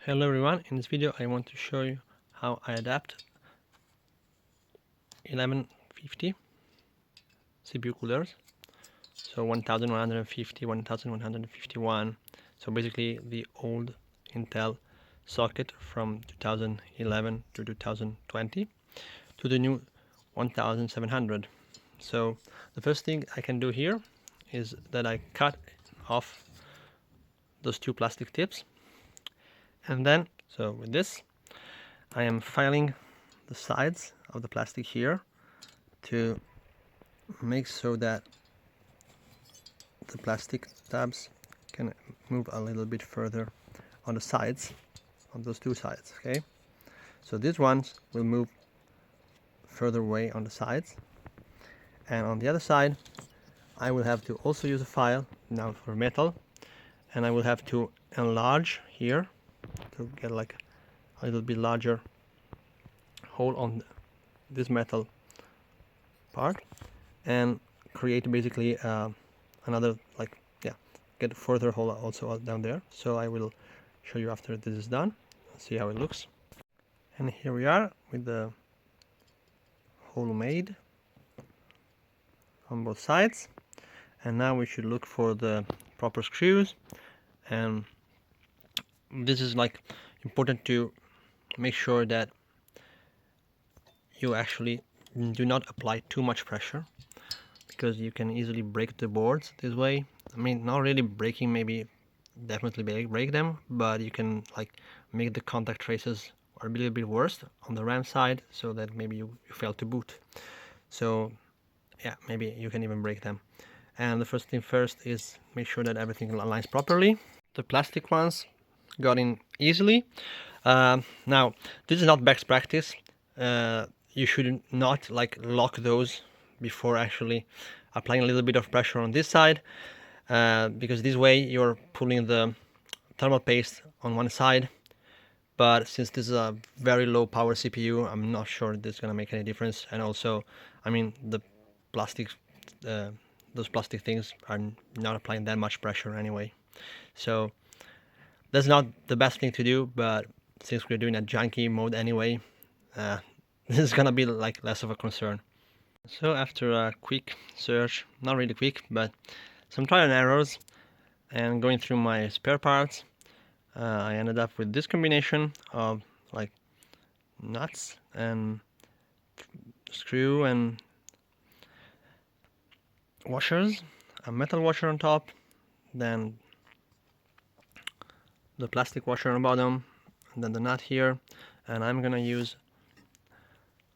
Hello everyone, in this video I want to show you how I adapt 1150 CPU coolers. So 1150, 1151. So basically the old Intel socket from 2011 to 2020 to the new 1700. So the first thing I can do here is that I cut off those two plastic tips, and then so with this I am filing the sides of the plastic here to make so that the plastic tabs can move a little bit further on the sides of those two sides. Okay, so these ones will move further away on the sides, and on the other side I will have to also use a file now for metal, and I will have to enlarge here to get like a little bit larger hole on this metal part and create basically another, like, yeah, get a further hole also down there. So I will show you after this is done. See how it looks. And here we are with the hole made on both sides, and now we should look for the proper screws. And this is like important to make sure that you actually do not apply too much pressure, because you can easily break the boards this way. I mean, not really breaking, maybe definitely break them, but you can like make the contact traces a little bit worse on the RAM side, so that maybe you fail to boot. So yeah, maybe you can even break them. And the first thing first is make sure that everything aligns properly. The plastic ones got in easily. Now this is not best practice. You should not like lock those before actually applying a little bit of pressure on this side, because this way you're pulling the thermal paste on one side. But since this is a very low power CPU, I'm not sure this is gonna make any difference. And also, I mean, the plastic, those plastic things are not applying that much pressure anyway. So that's not the best thing to do, but since we're doing a junky mode anyway, this is gonna be like less of a concern. So after a quick search, not really quick, but some trial and errors, and going through my spare parts, I ended up with this combination of like nuts and screw and washers, a metal washer on top, then the plastic washer on the bottom, and then the nut here. And I'm gonna use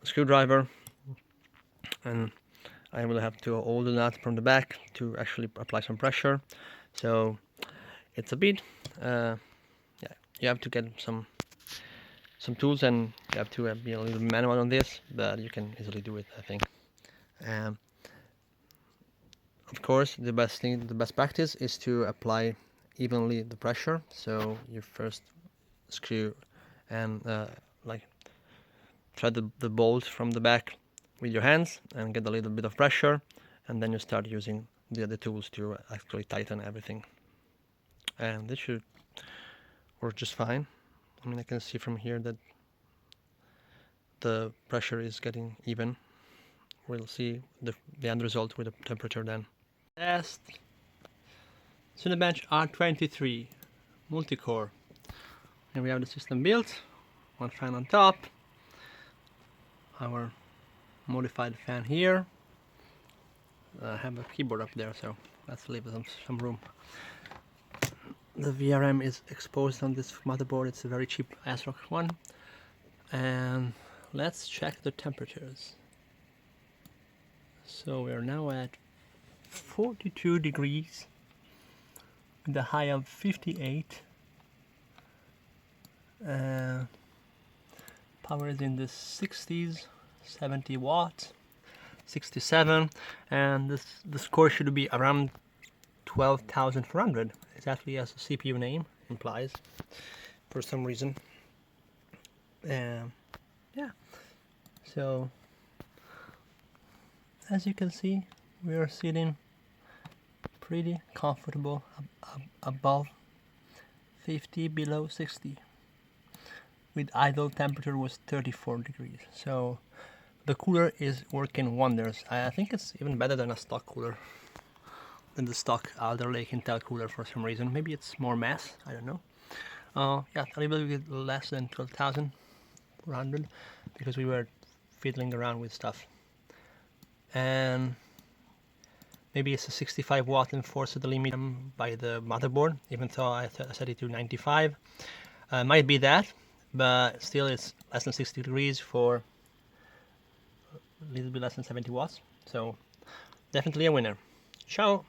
a screwdriver, and I will have to hold the nut from the back to actually apply some pressure. So it's a bit, yeah, you have to get some tools, and you have to be a little manual on this, but you can easily do it, I think. Of course, the best practice is to apply evenly the pressure. So you first screw and like thread the bolt from the back with your hands and get a little bit of pressure, and then you start using the other tools to actually tighten everything. And this should work just fine. I mean, I can see from here that the pressure is getting even. We'll see the end result with the temperature then. Test Cinebench R23 multi-core. Here we have the system built, one fan on top, our modified fan here. I have a keyboard up there, so let's leave some room. The VRM is exposed on this motherboard. It's a very cheap ASRock one. And let's check the temperatures. So we are now at 42 degrees with a high of 58. Power is in the 60s, 70 watts, 67, and the score should be around 12,400, exactly as the CPU name implies for some reason. Yeah, so as you can see, we are sitting pretty comfortable above 50, below 60. with idle temperature was 34 degrees. So the cooler is working wonders. I think it's even better than a stock cooler, than the stock Alder Lake Intel cooler for some reason. Maybe it's more mass, I don't know. Yeah, a little bit less than 12,400 because we were fiddling around with stuff. And maybe it's a 65 watt enforced at the limit by the motherboard, even though I set it to 95. Might be that, but still it's less than 60 degrees for a little bit less than 70 watts. So definitely a winner. Ciao!